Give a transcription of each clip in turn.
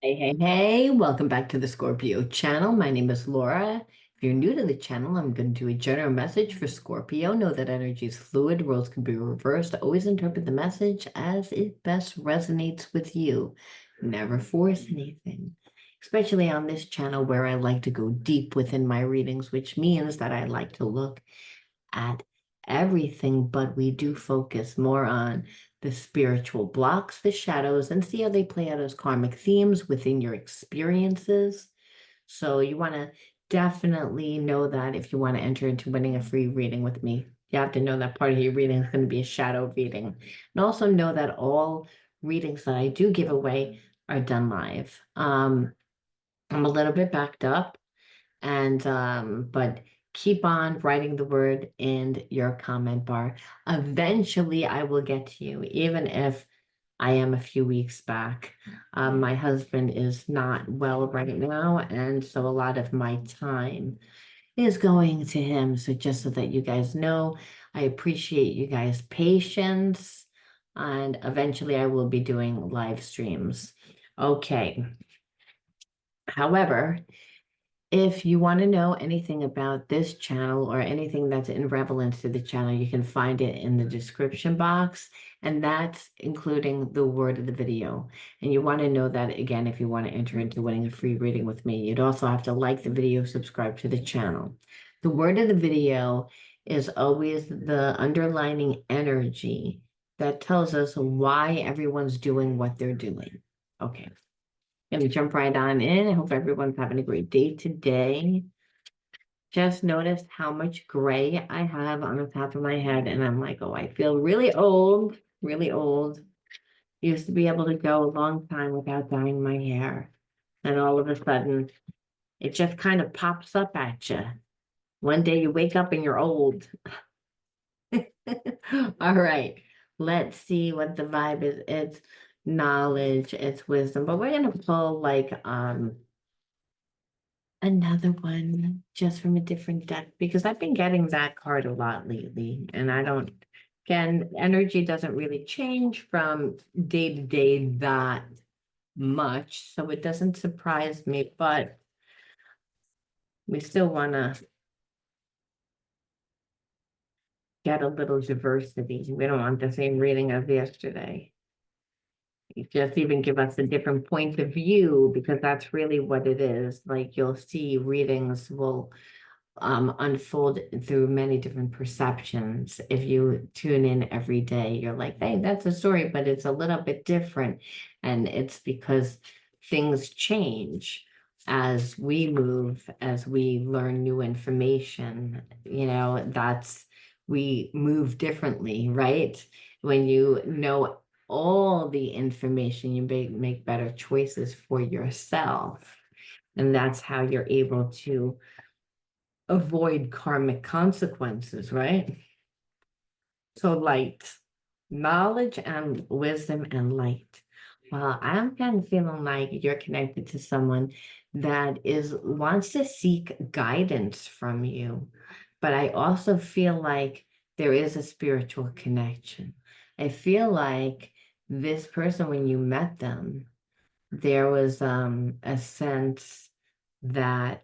Hey, welcome back to the Scorpio channel. My name is Laura. If you're new to the channel, I'm going to do a general message for Scorpio. Know that energy is fluid, roles can be reversed. Always interpret the message as it best resonates with you. Never force anything, especially on this channel where I like to go deep within my readings, which means that I like to look at everything, but we do focus more on the spiritual blocks, the shadows, and see how they play out as karmic themes within your experiences. So you want to definitely know that if you want to enter into winning a free reading with me, you have to know that part of your reading is going to be a shadow reading. And also know that all readings that I do give away are done live. I'm a little bit backed up and but keep on writing the word in your comment bar. Eventually I will get to you, even if I am a few weeks back. My husband is not well right now, and so a lot of my time is going to him. So just so that you guys know, I appreciate you guys' patience, and eventually I will be doing live streams. Okay. However, if you want to know anything about this channel or anything that's in relevance to the channel, you can find it in the description box, and that's including the word of the video. And you want to know that again, if you want to enter into winning a free reading with me, you'd also have to like the video, subscribe to the channel. The word of the video is always the underlining energy that tells us why everyone's doing what they're doing. Okay. Gonna jump right on in. I hope everyone's having a great day today. Just noticed how much gray I have on the top of my head, and I'm like, oh, I feel really old, really old. Used to be able to go a long time without dyeing my hair. And all of a sudden, it just kind of pops up at you. One day you wake up and you're old. All right, let's see what the vibe is. It's knowledge, it's wisdom, but we're gonna pull like another one just from a different deck because I've been getting that card a lot lately, and I don't, again, energy doesn't really change from day to day that much, so it doesn't surprise me, but we still want to get a little diversity. We don't want the same reading as yesterday. You just even give us a different point of view because that's really what it is. Like you'll see readings will unfold through many different perceptions. If you tune in every day, you're like, hey, that's a story, but it's a little bit different. And it's because things change as we move, as we learn new information. We move differently, right? When you know all the information, you make better choices for yourself. And that's how you're able to avoid karmic consequences, right? So light, knowledge and wisdom and light. Well, I'm kind of feeling like you're connected to someone that is wants to seek guidance from you. But I also feel like there is a spiritual connection. I feel like this person, when you met them, there was a sense that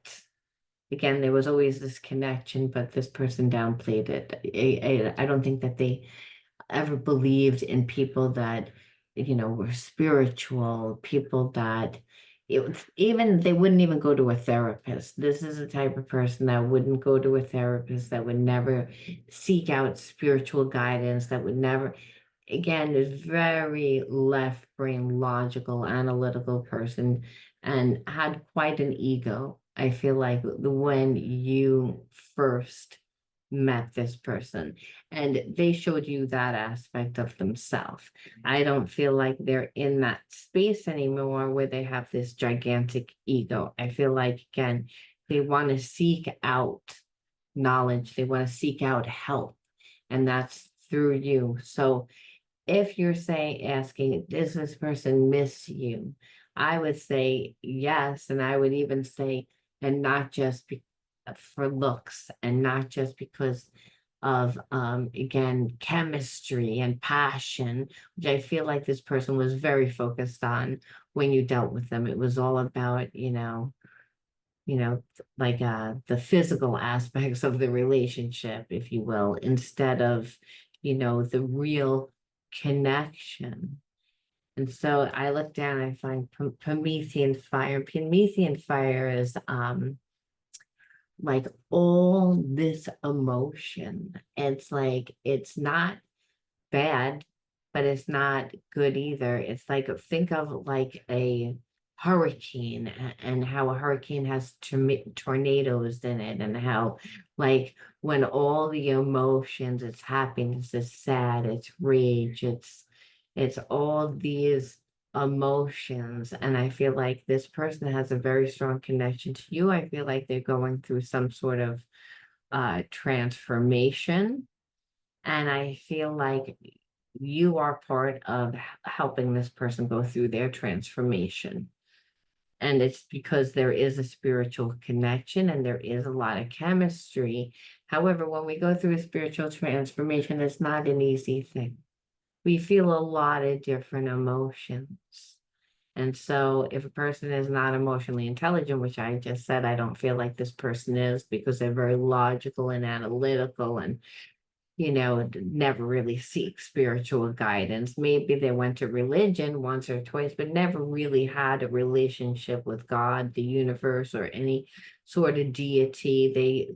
again, there was always this connection, but this person downplayed it. I don't think that they ever believed in people that, were spiritual, people that even they wouldn't even go to a therapist. This is the type of person that wouldn't go to a therapist, that would never seek out spiritual guidance, that would never, again, is very left brain, logical, analytical person and had quite an ego. I feel like when you first met this person and they showed you that aspect of themselves. I don't feel like they're in that space anymore where they have this gigantic ego. I feel like, again, they want to seek out knowledge, they want to seek out help, and that's through you. So if you're saying, asking, does this person miss you? I would say yes. And I would even say, and not just for looks and not just because of again, chemistry and passion, which I feel like this person was very focused on when you dealt with them. It was all about, like the physical aspects of the relationship, if you will, instead of, the real connection. And so I look down, I find Promethean fire. Promethean fire is like all this emotion. It's like it's not bad, but it's not good either. It's like think of like a hurricane and how a hurricane has tornadoes in it, and how like when all the emotions, it's happiness, it's sad, it's rage, it's all these emotions. And I feel like this person has a very strong connection to you. I feel like they're going through some sort of transformation, and I feel like you are part of helping this person go through their transformation. And it's because there is a spiritual connection and there is a lot of chemistry. However, when we go through a spiritual transformation, it's not an easy thing. We feel a lot of different emotions. And so if a person is not emotionally intelligent, which I just said, I don't feel like this person is, because they're very logical and analytical and never really seek spiritual guidance. Maybe they went to religion once or twice, but never really had a relationship with God, the universe, or any sort of deity. They,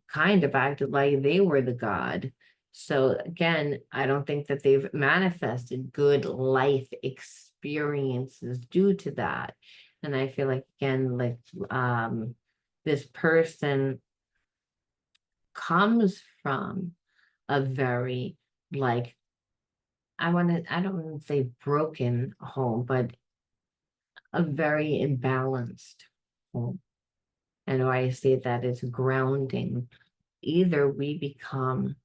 kind of acted like they were the God. So again, I don't think that they've manifested good life experiences due to that. And I feel like, again, like this person comes from a very, like, I don't want to say broken home, but a very imbalanced home. And why I say that is grounding. Either we become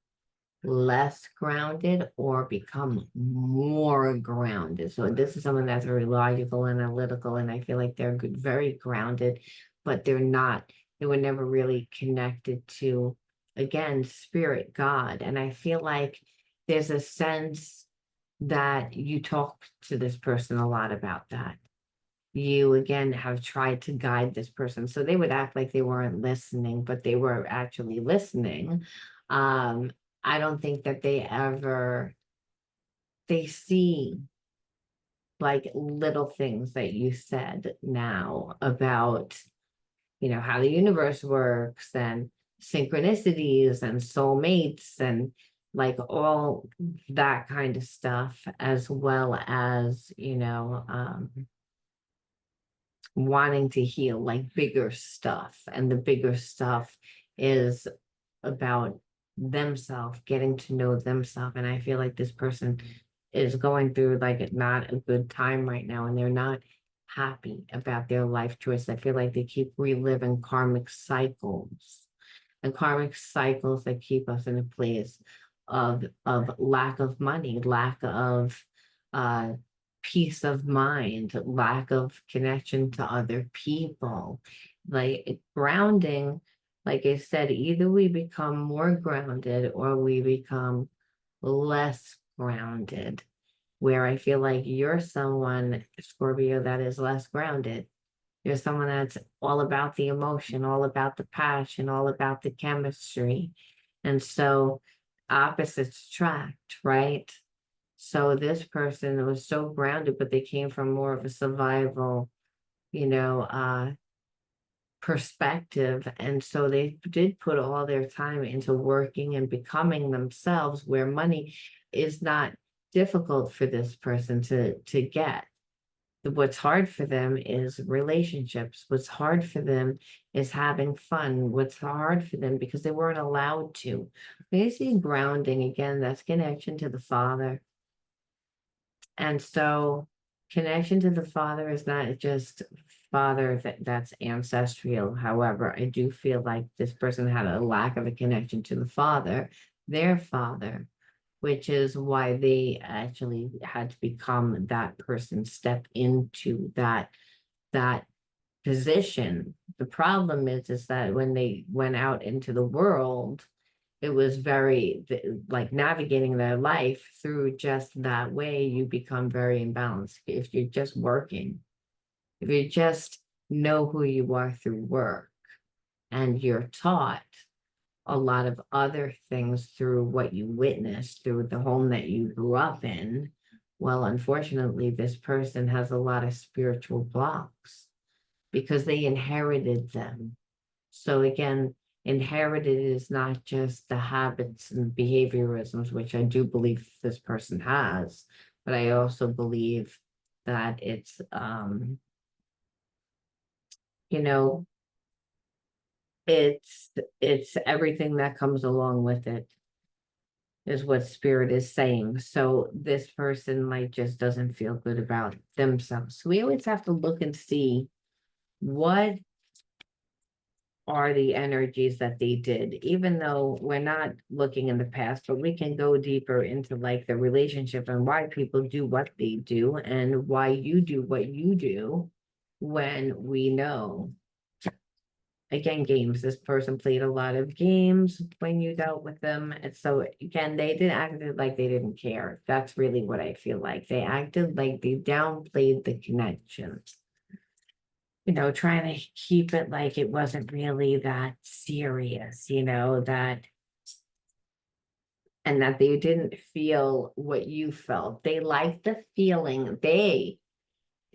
less grounded or become more grounded. So this is someone that's very logical, analytical, and I feel like they're good, very grounded, but they were never really connected to, again, spirit, God. And I feel like there's a sense that you talk to this person a lot about that. You again have tried to guide this person. So they would act like they weren't listening, but they were actually listening. Um, I don't think that they see like little things that you said now about, how the universe works and synchronicities and soulmates and like all that kind of stuff, as well as, wanting to heal like bigger stuff. And the bigger stuff is about themselves, getting to know themselves. And I feel like this person is going through like not a good time right now, and they're not happy about their life choice. I feel like they keep reliving karmic cycles, and karmic cycles that keep us in a place of lack of money, lack of uh peace of mind, lack of connection to other people. Like grounding, like I said, either we become more grounded or we become less grounded, where I feel like you're someone, Scorpio, that is less grounded. You're someone that's all about the emotion, all about the passion, all about the chemistry. And so opposites attract, right? So this person was so grounded, but they came from more of a survival, you know, uh, perspective. And so they did put all their time into working and becoming themselves, where money is not difficult for this person to get. What's hard for them is relationships. What's hard for them is having fun. What's hard for them, because they weren't allowed to. When you see grounding, again, that's connection to the Father. And so connection to the Father is not just Father that's ancestral. However, I do feel like this person had a lack of a connection to the Father, their Father, which is why they actually had to become that person, step into that position. The problem is that when they went out into the world, it was very like navigating their life through just that way, you become very imbalanced. If you're just working, if you just know who you are through work and you're taught a lot of other things through what you witnessed through the home that you grew up in, well, unfortunately, this person has a lot of spiritual blocks because they inherited them. So again, inherited is not just the habits and behaviorisms, which I do believe this person has, but I also believe that it's you know, it's it's everything that comes along with it is what spirit is saying. So this person like just doesn't feel good about themselves. So we always have to look and see what are the energies that they did, even though we're not looking in the past, but we can go deeper into like the relationship and why people do what they do and why you do what you do when we know. Again, games. This person played a lot of games when you dealt with them. And so again, they didn't act like they didn't care. That's really what I feel like. They acted like they downplayed the connections, trying to keep it like it wasn't really that serious, that and that they didn't feel what you felt. They liked the feeling. They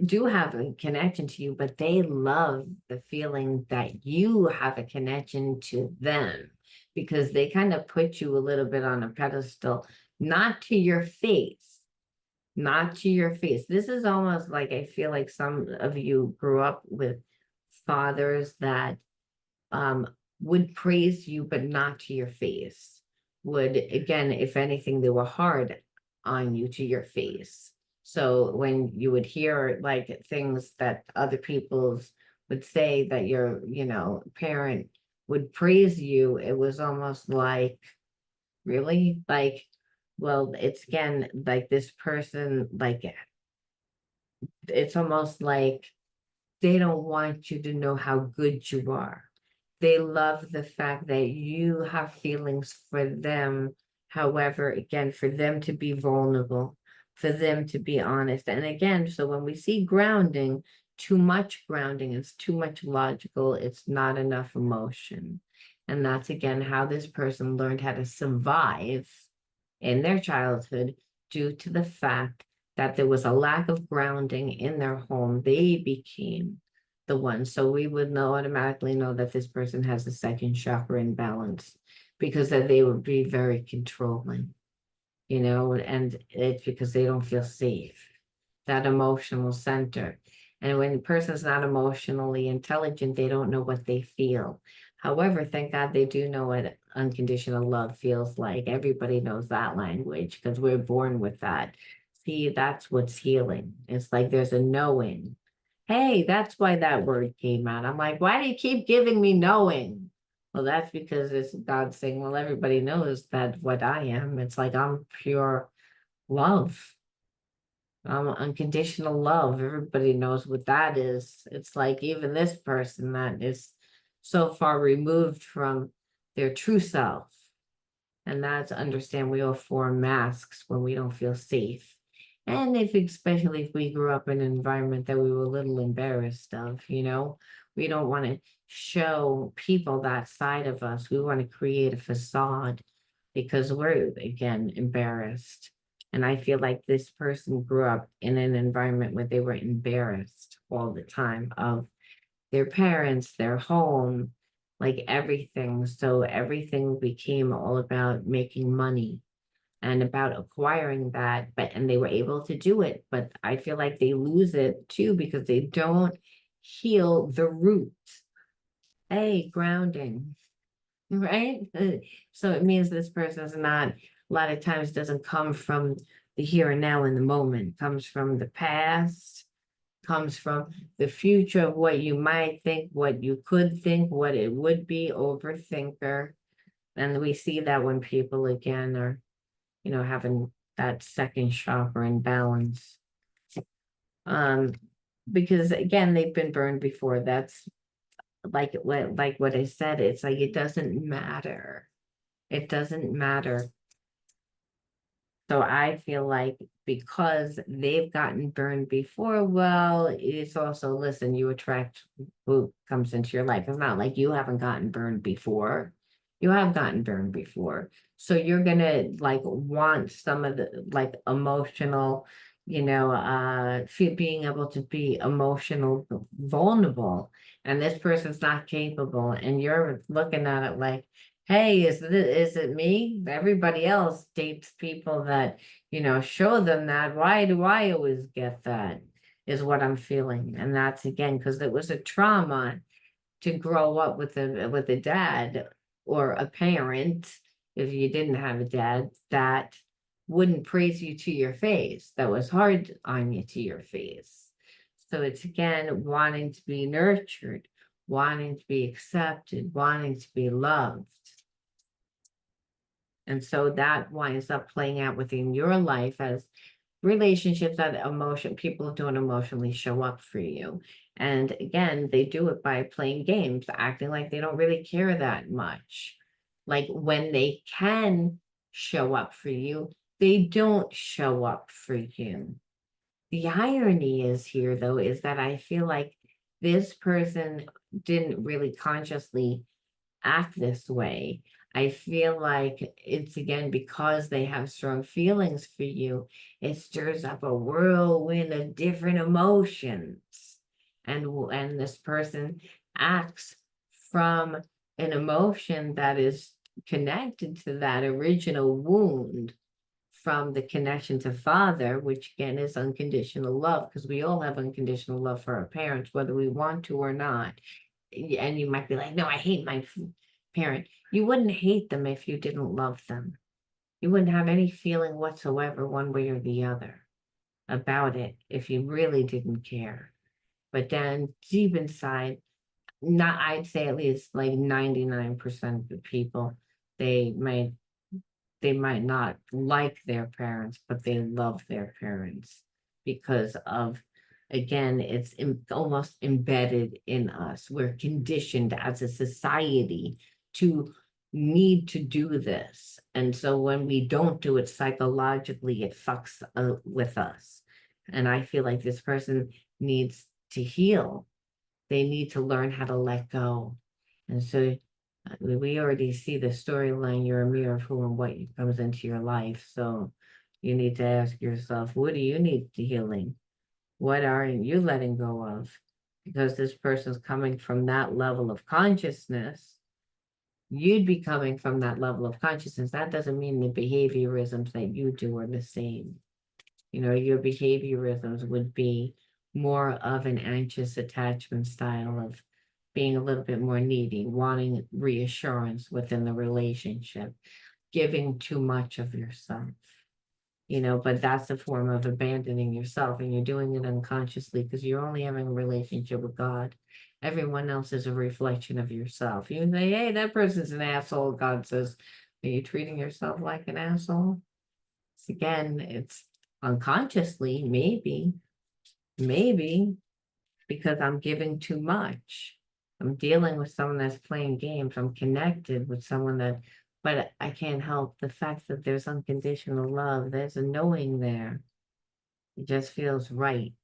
do have a connection to you, but they love the feeling that you have a connection to them because they kind of put you a little bit on a pedestal, not to your face, not to your face. This is almost like I feel like some of you grew up with fathers that um, would praise you, but not to your face. Would, again, if anything, they were hard on you to your face. So when you would hear like things that other people's would say that your, parent would praise you, it was almost like, really? Like, well, it's again like this person, like it's almost like they don't want you to know how good you are. They love the fact that you have feelings for them. However, again, for them to be vulnerable, for them to be honest. And again, so when we see grounding, too much grounding is too much logical, it's not enough emotion. And that's again how this person learned how to survive in their childhood due to the fact that there was a lack of grounding in their home. They became the one. So we would automatically know that this person has a second chakra imbalance because that they would be very controlling, and it's because they don't feel safe. That emotional center. And when a person's not emotionally intelligent, they don't know what they feel. However, thank God they do know what unconditional love feels like. Everybody knows that language because we're born with that. See, that's what's healing. It's like there's a knowing. Hey, that's why that word came out. I'm like, why do you keep giving me knowing? Well, that's because it's God saying, well, everybody knows that what I am. It's like I'm pure love. Unconditional love. Everybody knows what that is. It's like even this person that is so far removed from their true self. And that's understand we all form masks when we don't feel safe. And especially if we grew up in an environment that we were a little embarrassed of, we don't want to show people that side of us. We want to create a facade because we're, again, embarrassed. And I feel like this person grew up in an environment where they were embarrassed all the time of their parents, their home, like everything. So everything became all about making money and about acquiring that, and they were able to do it. But I feel like they lose it too because they don't heal the root. Hey, grounding, right? So it means this person is not, a lot of times doesn't come from the here and now in the moment, comes from the past, comes from the future of what you might think, what you could think, what it would be, overthinker. And we see that when people again are, having that second chakra in balance. Um, because again, they've been burned before. That's like what I said, it's like it doesn't matter It doesn't matter. So I feel like because they've gotten burned before, well, it's also, listen, you attract who comes into your life. It's not like you haven't gotten burned before. You have gotten burned before. So you're gonna like want some of the like emotional, being able to be emotional vulnerable. And this person's not capable. And you're looking at it like, hey, is it me? Everybody else dates people that, show them that. Why do I always get that? Is what I'm feeling. And that's again, because it was a trauma to grow up with a dad or a parent, if you didn't have a dad, that wouldn't praise you to your face, that was hard on you to your face. So it's again wanting to be nurtured, wanting to be accepted, wanting to be loved. And so that winds up playing out within your life as relationships that people don't emotionally show up for you. And again, they do it by playing games, acting like they don't really care that much. Like when they can show up for you, they don't show up for you. The irony is here, though, is that I feel like this person didn't really consciously act this way. I feel like it's again because they have strong feelings for you, it stirs up a whirlwind of different emotions. And this person acts from an emotion that is connected to that original wound from the connection to father, which again is unconditional love, because we all have unconditional love for our parents, whether we want to or not. And you might be like, no, I hate my parent. You wouldn't hate them if you didn't love them. You wouldn't have any feeling whatsoever, one way or the other, about it if you really didn't care. But then deep inside, not I'd say at least like 99% of the people, they might they might not like their parents, but they love their parents because of, again, it's almost embedded in us. We're conditioned as a society to need to do this. And so when we don't do it psychologically, it fucks with us. And I feel like this person needs to heal. They need to learn how to let go. And so we already see the storyline. You're a mirror of who and what comes into your life. So you need to ask yourself, what do you need to healing? What aren't you letting go of? Because this person's coming from that level of consciousness. You'd be coming from that level of consciousness. That doesn't mean the behaviorisms that you do are the same. Your behaviorisms would be more of an anxious attachment style of being a little bit more needy, wanting reassurance within the relationship, giving too much of yourself, but that's a form of abandoning yourself, and you're doing it unconsciously because you're only having a relationship with God. Everyone else is a reflection of yourself. You say, hey, that person's an asshole. God says, are you treating yourself like an asshole? Again, it's unconsciously, maybe because I'm giving too much. I'm dealing with someone that's playing games. I'm connected with someone but I can't help the fact that there's unconditional love. There's a knowing there. It just feels right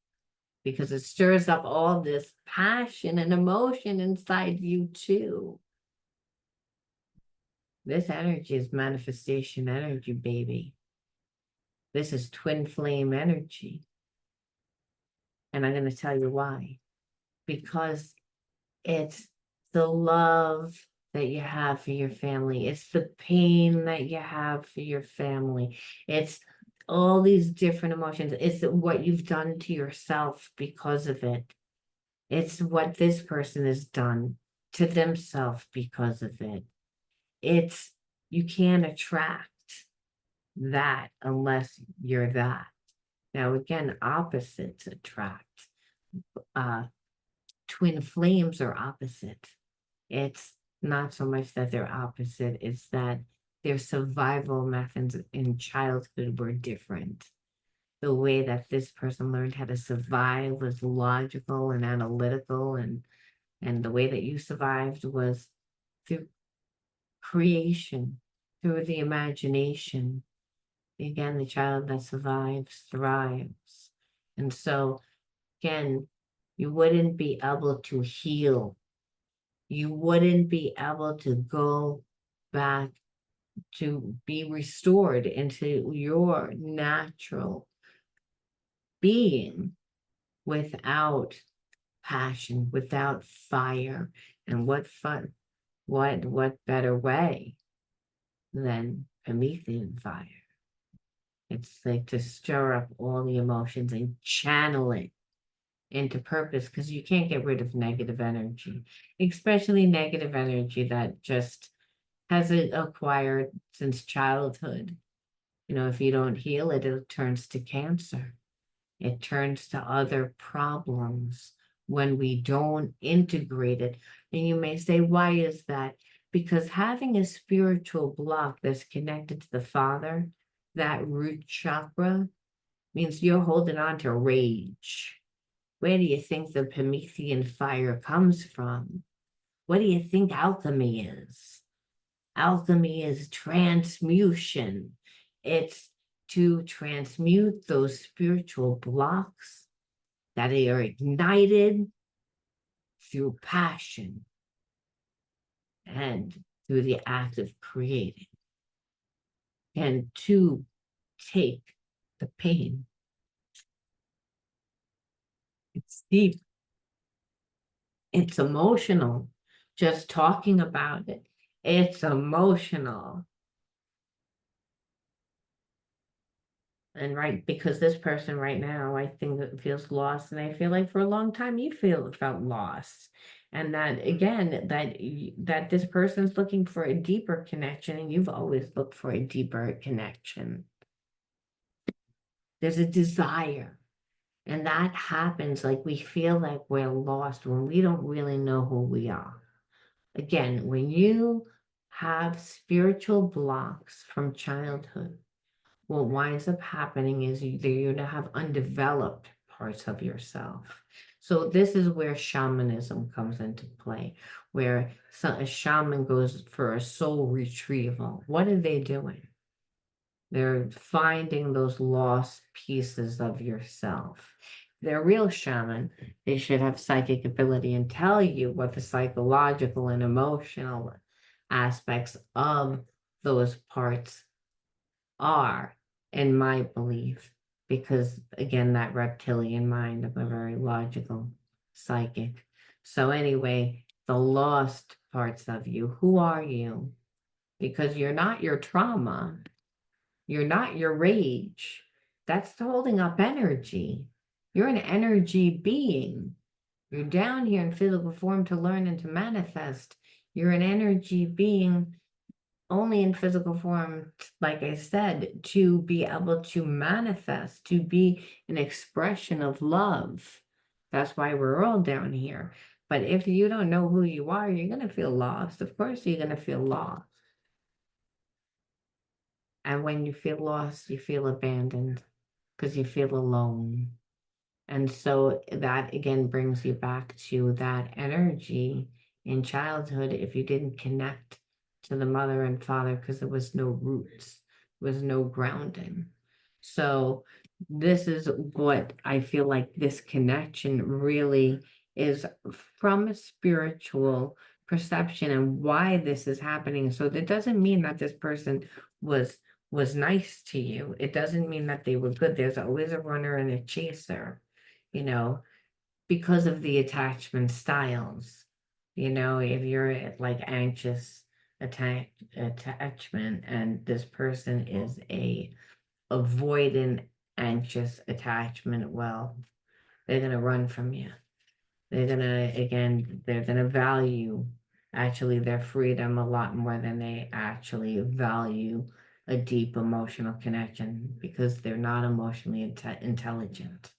because it stirs up all this passion and emotion inside you too. This energy is manifestation energy, baby. This is twin flame energy. And I'm going to tell you why. Because it's the love that you have for your family. It's the pain that you have for your family. It's all these different emotions. It's what you've done to yourself because of it. It's what this person has done to themselves because of it. It's, you can't attract that unless you're that. Now, again, opposites attract. Uh, twin flames are opposite. It's not so much that they're opposite, it's that their survival methods in childhood were different. The way that this person learned how to survive was logical and analytical, and the way that you survived was through creation. through the imagination. Again, the child that survives thrives. And so, again, you wouldn't be able to heal. You wouldn't be able to go back to be restored into your natural being without passion, without fire. And what fun, what better way than Promethean fire? It's like to stir up all the emotions and channel it into purpose, because you can't get rid of negative energy, especially negative energy that just has it acquired since childhood. You know, if you don't heal it, it turns to cancer. It turns to other problems when we don't integrate it. And you may say, why is that? Because having a spiritual block that's connected to the Father, that root chakra, means you're holding on to rage. Where do you think the Promethean fire comes from? What do you think alchemy is? Alchemy is transmutation. It's to transmute those spiritual blocks that are ignited through passion and through the act of creating, and to take the pain. It's deep, it's emotional. Just talking about it, it's emotional. And right, because this person right now, I think that feels lost, and I feel like for a long time you felt lost, and that again, that this person's looking for a deeper connection, and you've always looked for a deeper connection. There's a desire, and that happens like we feel like we're lost when we don't really know who we are. Again, when you have spiritual blocks from childhood, what winds up happening is you're to have undeveloped parts of yourself. So this is where shamanism comes into play, where a shaman goes for a soul retrieval. What are they doing? They're finding those lost pieces of yourself. They're real shaman. They should have psychic ability and tell you what the psychological and emotional aspects of those parts are, in my belief, because again, that reptilian mind, I'm a very logical psychic. So anyway, the lost parts of you, who are you? Because you're not your trauma, you're not your rage. That's holding up energy. You're an energy being. You're down here in physical form to learn and to manifest. You're an energy being only in physical form, like I said, to be able to manifest, to be an expression of love. That's why we're all down here. But if you don't know who you are, you're going to feel lost. Of course, you're going to feel lost. And when you feel lost, you feel abandoned because you feel alone. And so that again brings you back to that energy in childhood. If you didn't connect to the mother and father because there was no roots, there was no grounding. So this is what I feel like this connection really is, from a spiritual perception, and why this is happening. So that doesn't mean that this person was was nice to you. It doesn't mean that they were good. There's always a runner and a chaser, you know, because of the attachment styles. You know, if you're like anxious attachment, and this person is a avoidant anxious attachment, well, they're gonna run from you. They're gonna value actually their freedom a lot more than they actually value a deep emotional connection, because they're not emotionally intelligent.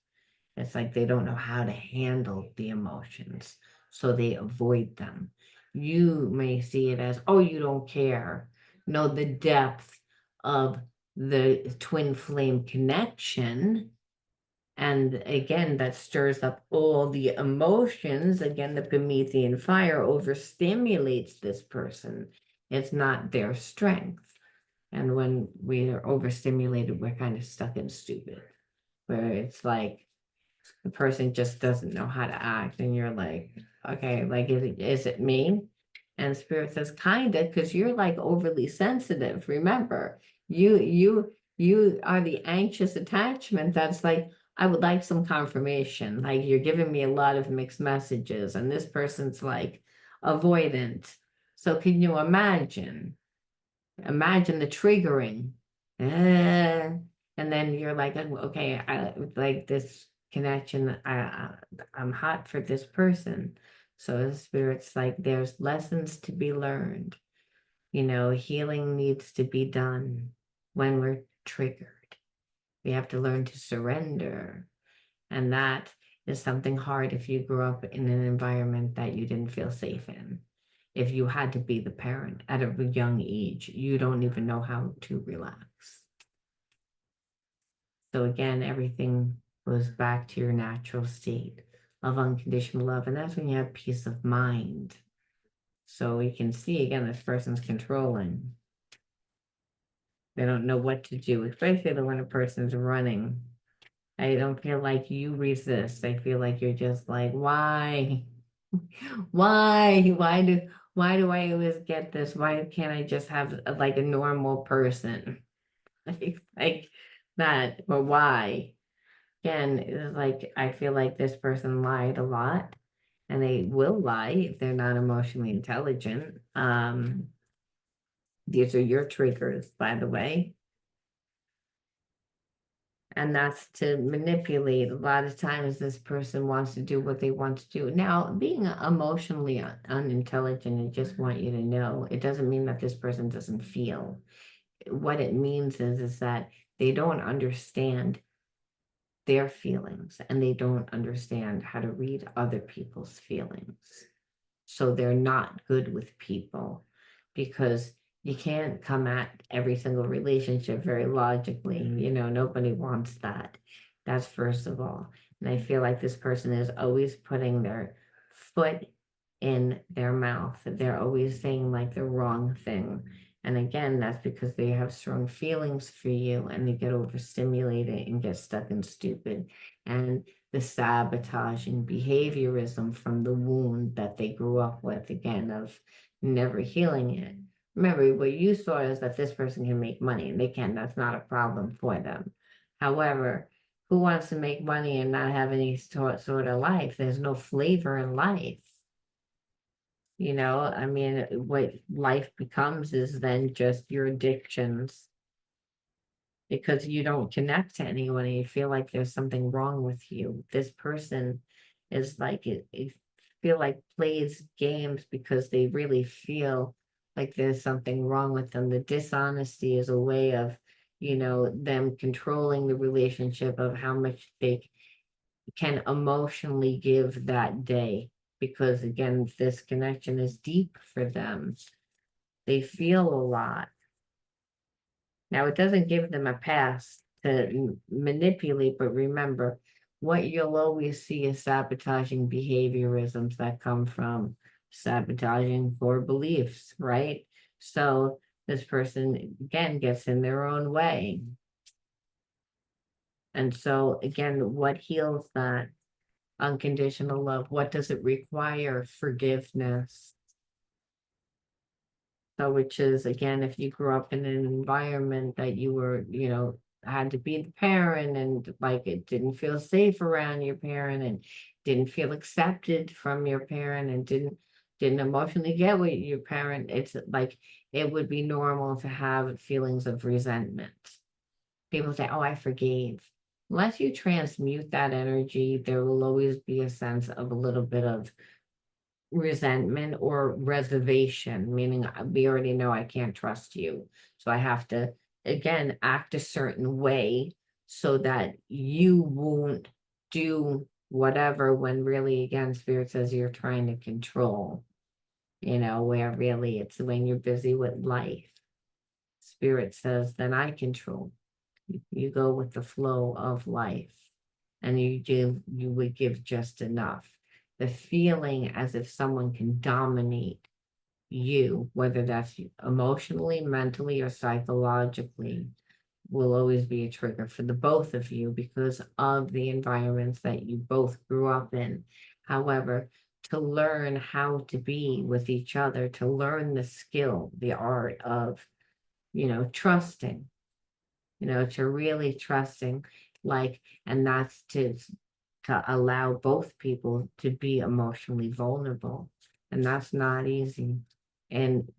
It's like they don't know how to handle the emotions, so they avoid them. You may see it as, oh, you don't care. No, the depth of the twin flame connection. And again, that stirs up all the emotions. Again, the Promethean fire overstimulates this person. It's not their strength. And when we are overstimulated, we're kind of stuck and stupid, where it's like the person just doesn't know how to act, and you're like, okay, like is it me? And spirit says, kinda, because you're like overly sensitive. Remember, you are the anxious attachment that's like, I would like some confirmation. Like you're giving me a lot of mixed messages, and this person's like avoidant. So can you imagine? Imagine the triggering. And then you're like, "Oh, okay, I like this connection. I'm hot for this person." So the spirit's like, there's lessons to be learned. Healing needs to be done when we're triggered. We have to learn to surrender. And that is something hard if you grew up in an environment that you didn't feel safe in. If you had to be the parent at a young age, you don't even know how to relax. So again, everything goes back to your natural state of unconditional love. And that's when you have peace of mind. So you can see again, this person's controlling. They don't know what to do, especially when a person's running. I don't feel like you resist. I feel like you're just like, why? Why? Why do I always get this? Why can't I just have like a normal person? Like that, but why? Again, it's like I feel like this person lied a lot, and they will lie if they're not emotionally intelligent. These are your triggers, by the way. And that's to manipulate. A lot of times this person wants to do what they want to do. Now, being emotionally unintelligent, I just want you to know, it doesn't mean that this person doesn't feel. What it means is that they don't understand their feelings, and they don't understand how to read other people's feelings. So they're not good with people, because you can't come at every single relationship very logically. Nobody wants that. That's first of all. And I feel like this person is always putting their foot in their mouth. They're always saying like the wrong thing. And again, that's because they have strong feelings for you, and they get overstimulated and get stuck and stupid. And the sabotaging behaviorism from the wound that they grew up with, again, of never healing it. Remember, what you saw is that this person can make money, and they can. That's not a problem for them. However, who wants to make money and not have any sort of life? There's no flavor in life. I mean, what life becomes is then just your addictions, because you don't connect to anyone and you feel like there's something wrong with you. This person is like, it feel like plays games because they really feel like there's something wrong with them. The dishonesty is a way of, them controlling the relationship of how much they can emotionally give that day. Because again, this connection is deep for them. They feel a lot. Now, it doesn't give them a pass to manipulate, but remember, what you'll always see is sabotaging behaviorisms that come from sabotaging core beliefs, right? So this person, again, gets in their own way. And so, again, what heals that unconditional love? What does it require? Forgiveness. So, which is, again, if you grew up in an environment that you were, had to be the parent, and like it didn't feel safe around your parent, and didn't feel accepted from your parent, and didn't emotionally get what your parent, it's like it would be normal to have feelings of resentment. People say, oh, I forgave. Unless you transmute that energy, there will always be a sense of a little bit of resentment or reservation, meaning we already know I can't trust you. So I have to, again, act a certain way so that you won't do whatever, when really, again, spirit says you're trying to control, where really it's when you're busy with life. Spirit says, then I control. You go with the flow of life, and you would give just enough. The feeling as if someone can dominate you, whether that's emotionally, mentally, or psychologically, will always be a trigger for the both of you because of the environments that you both grew up in. However, to learn how to be with each other, to learn the skill, the art of, trusting, to really trusting, like, and that's to allow both people to be emotionally vulnerable. And that's not easy. And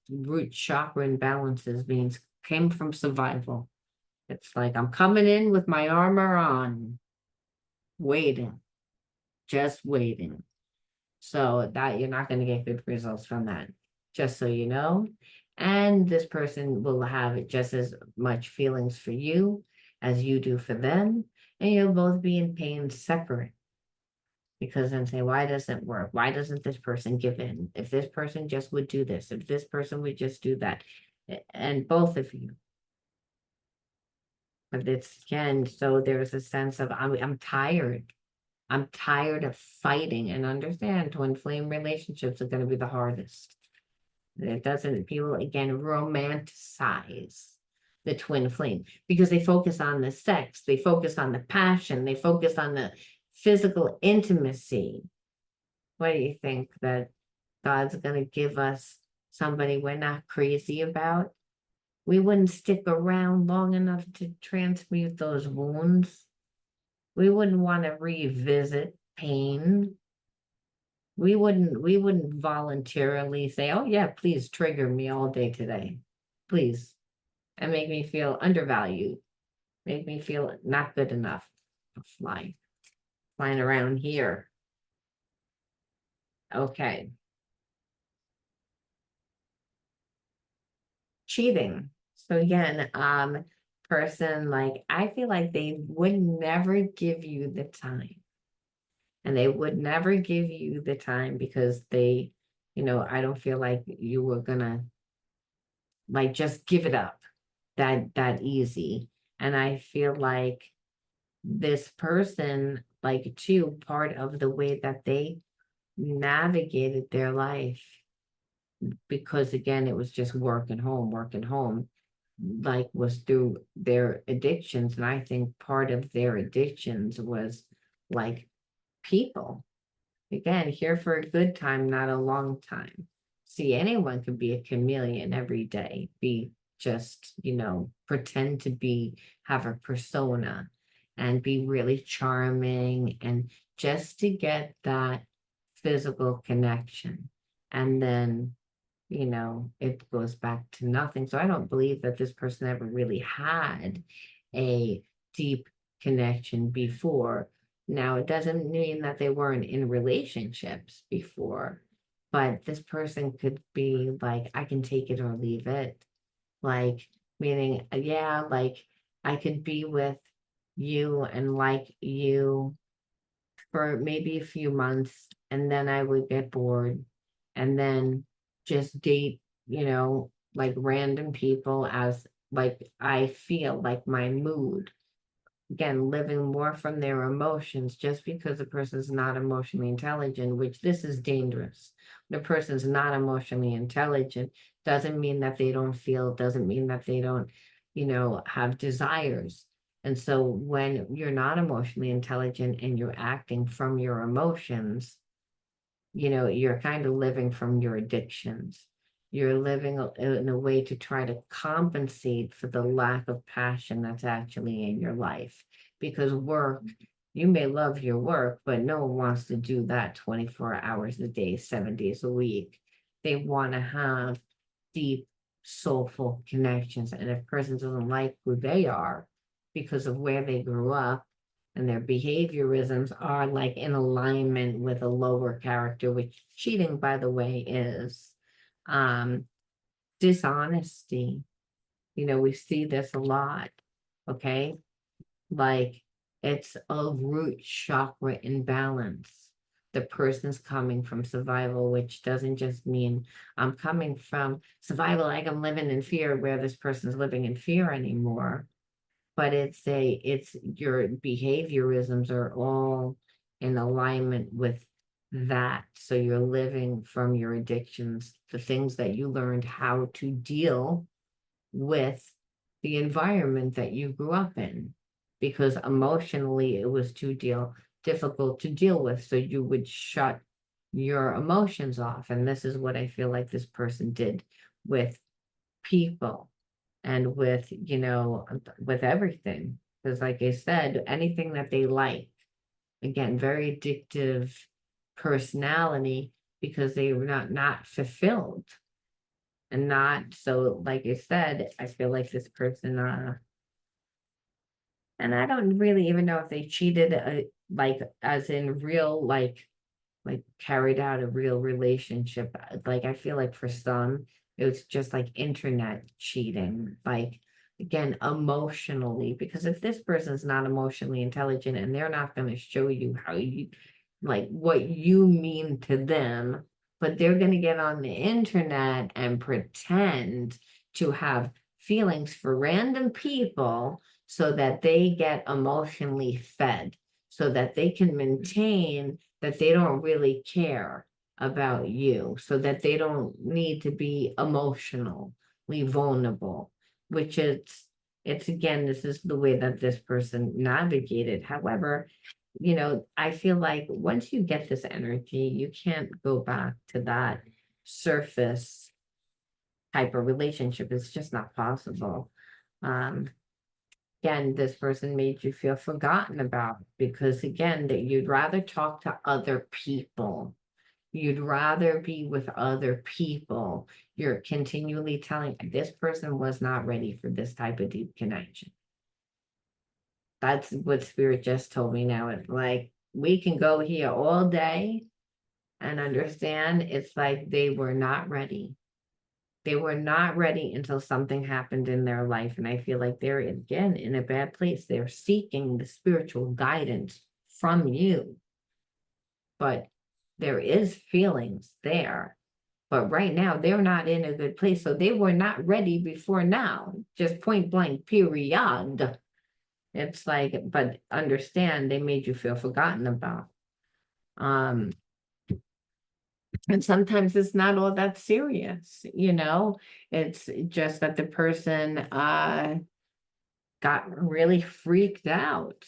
root chakra imbalances means came from survival. It's like I'm coming in with my armor on, waiting, just waiting. So that you're not going to get good results from that, just so you know. And this person will have just as much feelings for you as you do for them. And you'll both be in pain separate because then say, why doesn't it work? Why doesn't this person give in? If this person just would do this, if this person would just do that, and both of you. But it's again, so there's a sense of I'm tired. I'm tired of fighting, and understand twin flame relationships are going to be the hardest. It doesn't, people again romanticize the twin flame because they focus on the sex, they focus on the passion, they focus on the physical intimacy. What do you think, that God's going to give us somebody we're not crazy about? We wouldn't stick around long enough to transmute those wounds. We wouldn't want to revisit pain. We wouldn't voluntarily say, oh yeah, please trigger me all day today. Please. And make me feel undervalued. Make me feel not good enough. Flying around here. Okay. Cheating. So again, person, like, I feel like they would never give you the time. And they would never give you the time because they, I don't feel like you were gonna like just give it up that easy. And I feel like this person, like, too, part of the way that they navigated their life, because again, it was just work and home, like, was through their addictions. And I think part of their addictions was like people. Again, here for a good time, not a long time. See, anyone could be a chameleon every day, be just, pretend to be, have a persona and be really charming and just to get that physical connection. And then, it goes back to nothing. So I don't believe that this person ever really had a deep connection before. Now, it doesn't mean that they weren't in relationships before, but this person could be like, I can take it or leave it. Like, meaning, yeah, like, I could be with you and like you for maybe a few months, and then I would get bored and then just date, like random people as like I feel like my mood. Again, living more from their emotions. Just because a person's not emotionally intelligent, which this is dangerous. The person's not emotionally intelligent doesn't mean that they don't feel, doesn't mean that they don't, have desires. And so when you're not emotionally intelligent and you're acting from your emotions, you're kind of living from your addictions. You're living in a way to try to compensate for the lack of passion that's actually in your life. Because work, you may love your work, but no one wants to do that 24 hours a day, 7 days a week. They want to have deep, soulful connections. And if a person doesn't like who they are because of where they grew up, and their behaviorisms are like in alignment with a lower character, which cheating, by the way, is. Dishonesty. We see this a lot. Okay. Like, it's a root chakra imbalance. The person's coming from survival, which doesn't just mean I'm coming from survival, like I'm living in fear, where this person's living in fear anymore. But it's your behaviorisms are all in alignment with that. So you're living from your addictions, the things that you learned how to deal with the environment that you grew up in, because emotionally it was difficult to deal with. So you would shut your emotions off. And this is what I feel like this person did with people and with, with everything. Because like I said, anything that they like, again, very addictive personality, because they were not fulfilled and not, so like I said, I feel like this person and I don't really even know if they cheated, like as in real, like carried out a real relationship. Like I feel like for some, it was just like internet cheating, like again, emotionally, because if this person's not emotionally intelligent and they're not going to show you how you like what you mean to them, but they're going to get on the internet and pretend to have feelings for random people so that they get emotionally fed, so that they can maintain that they don't really care about you, so that they don't need to be emotionally vulnerable, which it's again, this is the way that this person navigated. However, I feel like once you get this energy, you can't go back to that surface type of relationship. It's just not possible. Um, Again, this person made you feel forgotten about, because again, that you'd rather talk to other people. You'd rather be with other people. You're continually telling this person was not ready for this type of deep connection. That's what spirit just told me now. It's like we can go here all day and understand it's like they were not ready. They were not ready until something happened in their life. And I feel like they're again in a bad place. They're seeking the spiritual guidance from you, but there is feelings there. But right now, they're not in a good place. So they were not ready before now, just point blank, period. It's like, but understand they made you feel forgotten about. Um, and sometimes it's not all that serious, it's just that the person got really freaked out.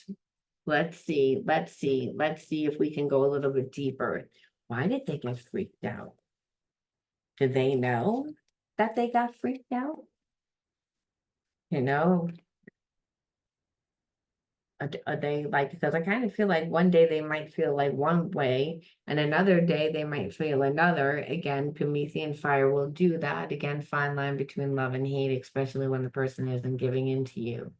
Let's see if we can go a little bit deeper. Why did they get freaked out? Do they know that they got freaked out? You know, are they like, because I kind of feel like one day they might feel like one way, and another day they might feel another. Again, Promethean fire will do that. Again, fine line between love and hate, especially when the person isn't giving in to you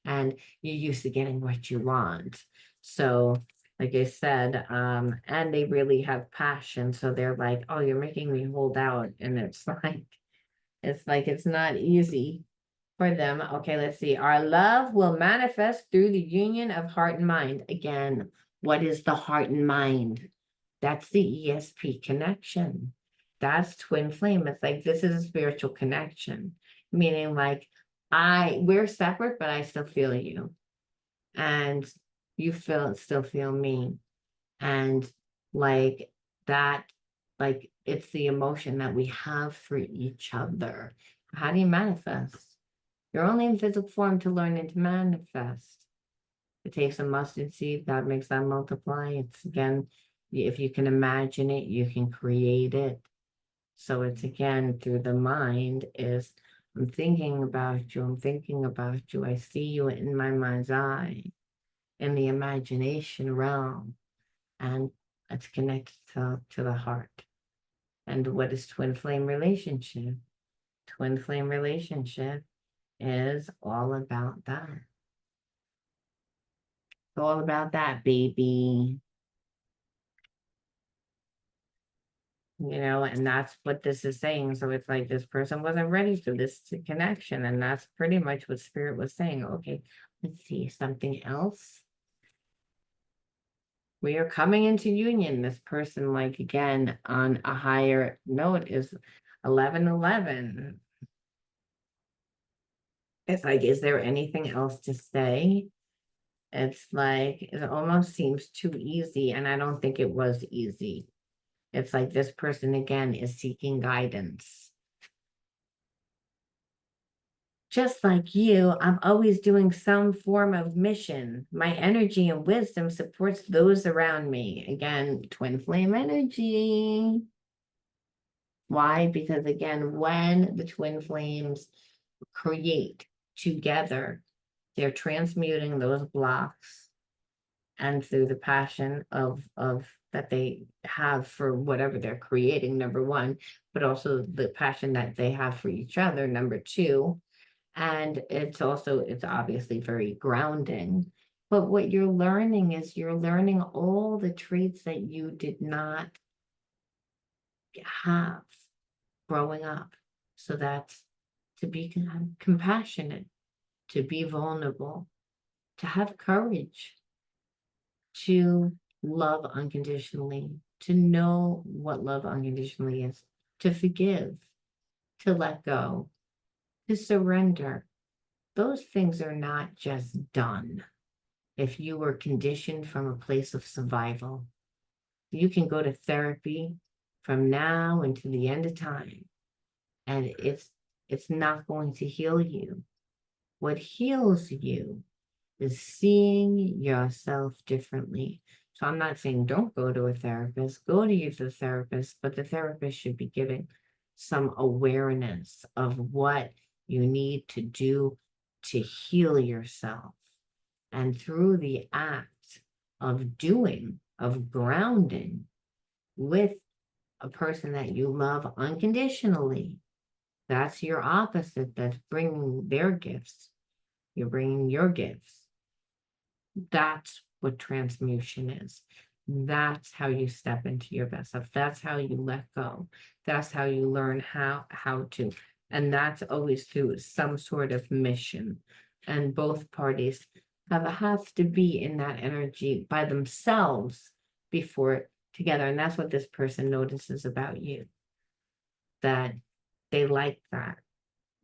and you're used to getting what you want. So, like I said, and they really have passion. So they're like, oh, you're making me hold out. And it's not easy for them. Okay, let's see. Our love will manifest through the union of heart and mind. Again, what is the heart and mind? That's the ESP connection. That's twin flame. It's like this is a spiritual connection, meaning like we're separate, but I still feel you. And you still feel me. And like that, like it's the emotion that we have for each other. How do you manifest? You're only in physical form to learn and to manifest. It takes a mustard seed, God makes that multiply. It's again, if you can imagine it, you can create it. So it's again through the mind is I'm thinking about you, I see you in my mind's eye, in the imagination realm, and it's connected to the heart. And what is twin flame relationship? Twin flame relationship is all about that. It's all about that, baby. And that's what this is saying. So it's like this person wasn't ready for this connection. And that's pretty much what spirit was saying. Okay, let's see something else. We are coming into union. This person, like again, on a higher note is 1111. It's like, is there anything else to say? It's like, it almost seems too easy, and I don't think it was easy. It's like this person again is seeking guidance. Just like you, I'm always doing some form of mission. My energy and wisdom supports those around me. Again, twin flame energy. Why? Because again, when the twin flames create together, they're transmuting those blocks, and through the passion of that they have for whatever they're creating, number one, but also the passion that they have for each other, number two. And it's obviously very grounding. But what you're learning is you're learning all the traits that you did not have growing up. So that's to be compassionate, to be vulnerable, to have courage, to love unconditionally, to know what love unconditionally is, to forgive, to let go, to surrender. Those things are not just done. If you were conditioned from a place of survival, you can go to therapy from now until the end of time, and it's not going to heal you. What heals you is seeing yourself differently. So I'm not saying don't go to a therapist, go to the therapist, but the therapist should be giving some awareness of what you need to do to heal yourself. And through the act of doing, of grounding with a person that you love unconditionally, that's your opposite, that's bringing their gifts. You're bringing your gifts. That's what transmutation is. That's how you step into your best self. That's how you let go. That's how you learn how to. And that's always through some sort of mission. And both parties have to be in that energy by themselves before together. And that's what this person notices about you, that they like that.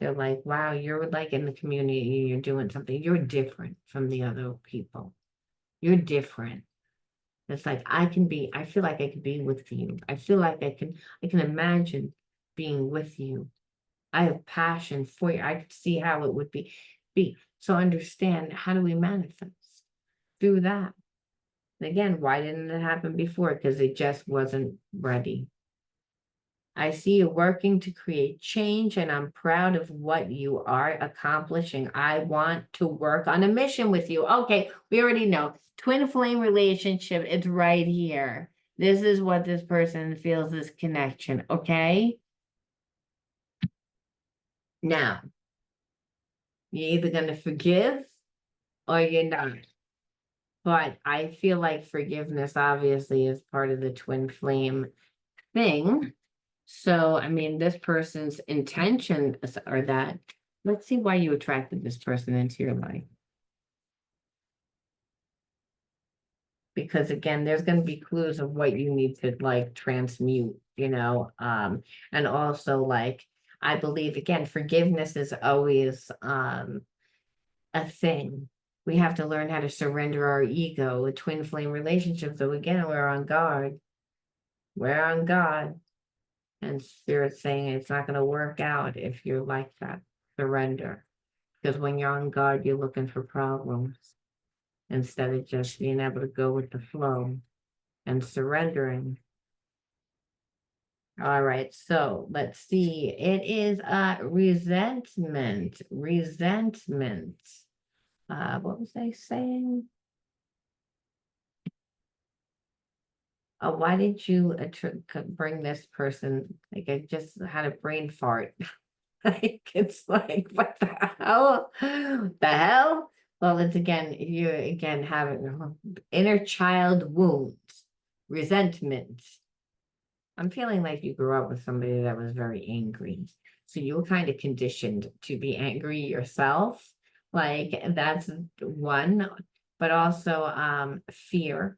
They're like, wow, you're like in the community, you're doing something, you're different from the other people. You're different. It's like I feel like I could be with you. I feel like I can imagine being with you. I have passion for you. I could see how it would be. So understand, how do we manifest through that? And again, why didn't it happen before? Because it just wasn't ready. I see you working to create change, and I'm proud of what you are accomplishing. I want to work on a mission with you. Okay, we already know. Twin flame relationship, it's right here. This is what this person feels, this connection, okay? Now, you're either going to forgive or you're not. But I feel like forgiveness obviously is part of the twin flame thing. So, I mean, this person's intentions are that, let's see why you attracted this person into your life. Because again, there's going to be clues of what you need to like transmute, and also like, I believe again, forgiveness is always a thing. We have to learn how to surrender our ego, a twin flame relationship. So again, we're on guard. We're on guard. And Spirit's saying it's not going to work out if you're like that. Surrender. Because when you're on guard, you're looking for problems instead of just being able to go with the flow and surrendering. All right, so let's see. It is resentment. Resentment. What was I saying? Why did you bring this person? Like I just had a brain fart. Like it's like, what the hell? The hell? Well, it's again, you again having inner child wounds, resentment. I'm feeling like you grew up with somebody that was very angry. So you were kind of conditioned to be angry yourself. Like that's one, but also fear.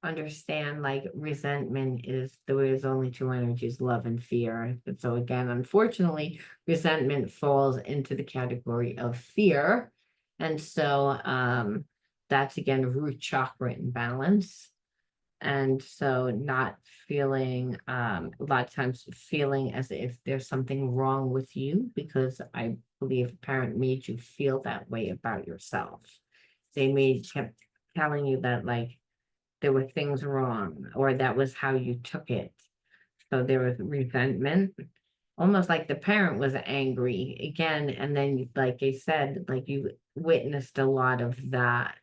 Understand like resentment is there's only two energies, love and fear. And so again, unfortunately, resentment falls into the category of fear. And so that's again root chakra imbalance. And so not feeling, a lot of times feeling as if there's something wrong with you, because I believe a parent made you feel that way about yourself. Kept telling you that like there were things wrong, or that was how you took it. So there was resentment, almost like the parent was angry again. And then, like I said, like you witnessed a lot of that.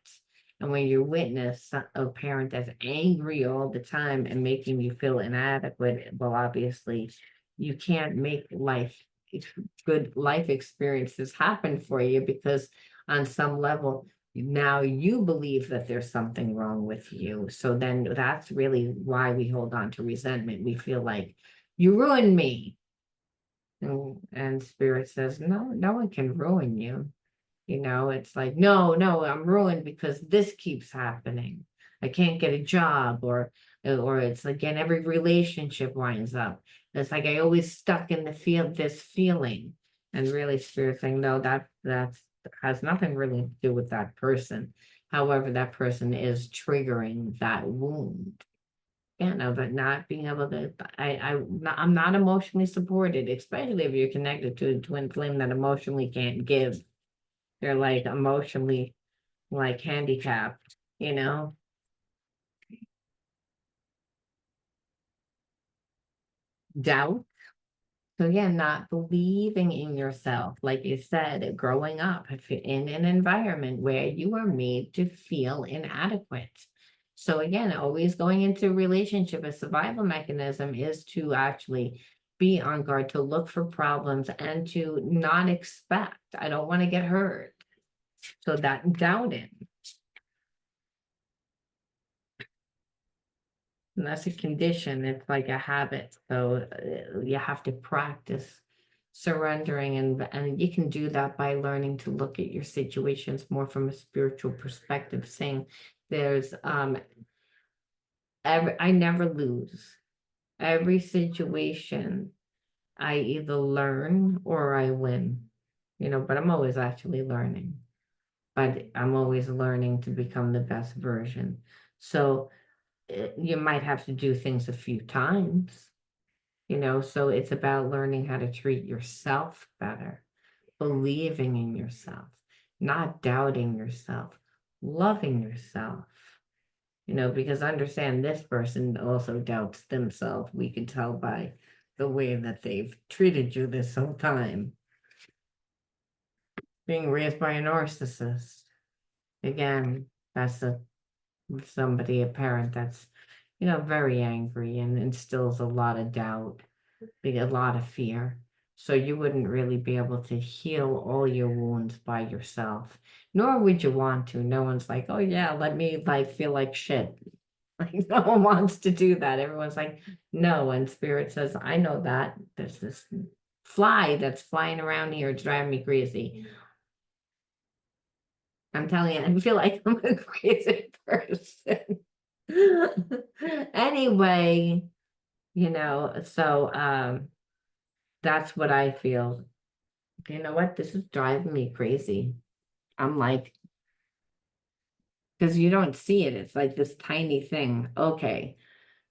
And when you witness a parent that's angry all the time and making you feel inadequate, well, obviously, you can't make good life experiences happen for you, because on some level, now you believe that there's something wrong with you. So then that's really why we hold on to resentment. We feel like you ruined me. And spirit says, no, no one can ruin you. It's like, no, no, I'm ruined because this keeps happening. I can't get a job, or it's like, again, every relationship winds up. It's like I always stuck in this feeling. And really spirit saying, no, that has nothing really to do with that person. However, that person is triggering that wound. But not being able to, I'm not emotionally supported, especially if you're connected to a twin flame that emotionally can't give. They're like emotionally like handicapped, doubt. So yeah, not believing in yourself, like you said, growing up if you're in an environment where you are made to feel inadequate. So again, always going into a relationship, a survival mechanism is to actually be on guard, to look for problems and to not expect, I don't want to get hurt. So that doubting. And that's a condition. It's like a habit. So you have to practice surrendering, and you can do that by learning to look at your situations more from a spiritual perspective, saying there's I never lose. Every situation I either learn or I win. But I'm always actually learning. But I'm always learning to become the best version. So you might have to do things a few times, so it's about learning how to treat yourself better, believing in yourself, not doubting yourself, loving yourself, because understand this person also doubts themselves. We can tell by the way that they've treated you this whole time. Being raised by a narcissist, again, that's a parent that's very angry and instills a lot of doubt, a lot of fear. So you wouldn't really be able to heal all your wounds by yourself, nor would you want to. No one's like, oh yeah, let me like feel like shit. Like no one wants to do that. Everyone's like, no. And spirit says, I know that there's this fly that's flying around here. It's driving me crazy. I'm telling you, I feel like I'm a crazy person. Anyway, so that's what I feel. You know what? This is driving me crazy. I'm like, because you don't see it. It's like this tiny thing. Okay.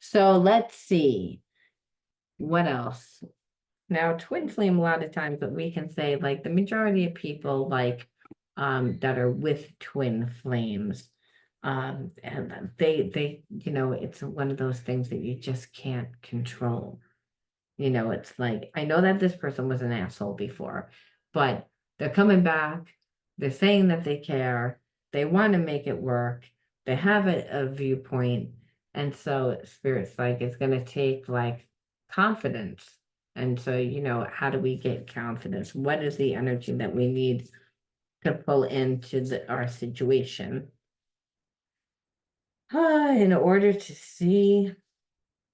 So let's see. What else? Now, twin flame, a lot of times, but we can say like the majority of people like that are with twin flames, and they it's one of those things that you just can't control. It's like, I know that this person was an asshole before, but they're coming back. They're saying that they care. They want to make it work. They have a viewpoint. And so spirit's like, it's going to take like confidence. And so, how do we get confidence? What is the energy that we need to pull into our situation? In order to see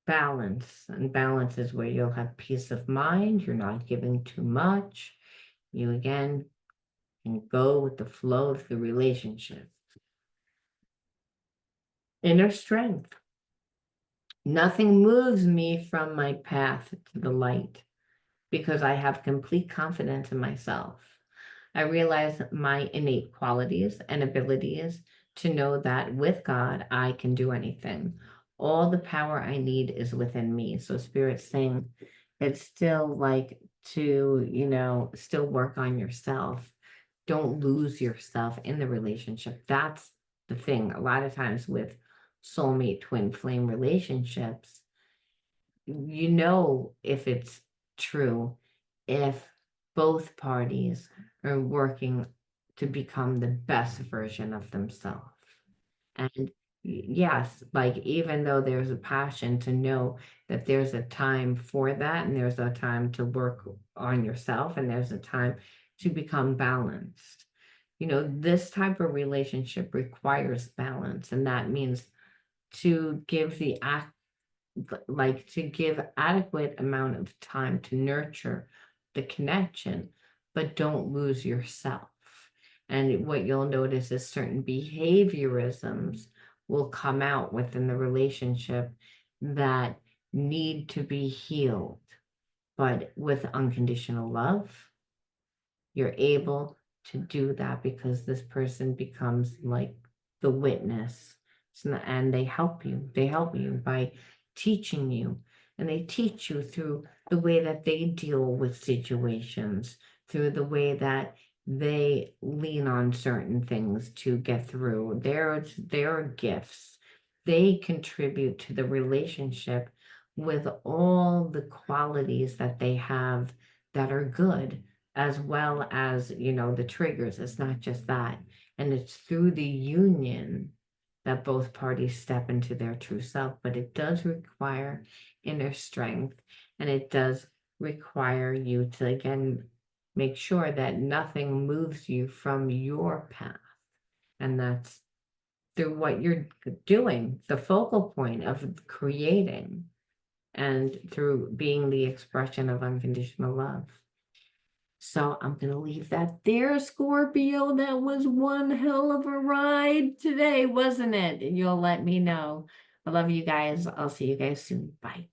balance, and balance is where you'll have peace of mind. You're not giving too much. You again can go with the flow of the relationship. Inner strength. Nothing moves me from my path to the light because I have complete confidence in myself. I realize my innate qualities and abilities to know that with God, I can do anything. All the power I need is within me. So Spirit's saying it's still like to, still work on yourself. Don't lose yourself in the relationship. That's the thing. A lot of times with soulmate twin flame relationships, if it's true, if both parties are working to become the best version of themselves. And yes, like even though there's a passion to know that there's a time for that, and there's a time to work on yourself, and there's a time to become balanced. This type of relationship requires balance, and that means to give the act like to give adequate amount of time to nurture the connection, but don't lose yourself. And what you'll notice is certain behaviorisms will come out within the relationship that need to be healed. But with unconditional love, you're able to do that because this person becomes like the witness. And they help you. They help you by teaching you. And they teach you through the way that they deal with situations, through the way that they lean on certain things to get through. Their gifts. They contribute to the relationship with all the qualities that they have that are good, as well as, the triggers. It's not just that. And it's through the union that both parties step into their true self, but it does require inner strength, and it does require you to, again, make sure that nothing moves you from your path. And that's through what you're doing, the focal point of creating, and through being the expression of unconditional love. So I'm going to leave that there, Scorpio. That was one hell of a ride today, wasn't it? You'll let me know. I love you guys. I'll see you guys soon. Bye.